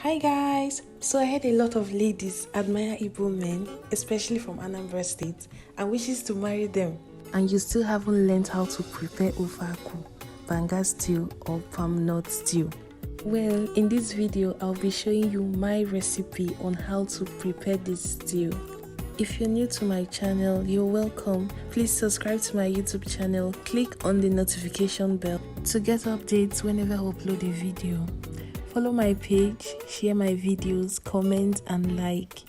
Hi guys! So I heard a lot of ladies admire Igbo men, especially from Anambra State, and wishes to marry them. And you still haven't learned how to prepare ofaku, Banga stew or palm nut stew. Well, in this video, I'll be showing you my recipe on how to prepare this stew. If you're new to my channel, you're welcome. Please subscribe to my YouTube channel, click on the notification bell to get updates whenever I upload a video. Follow my page, share my videos, comment and like.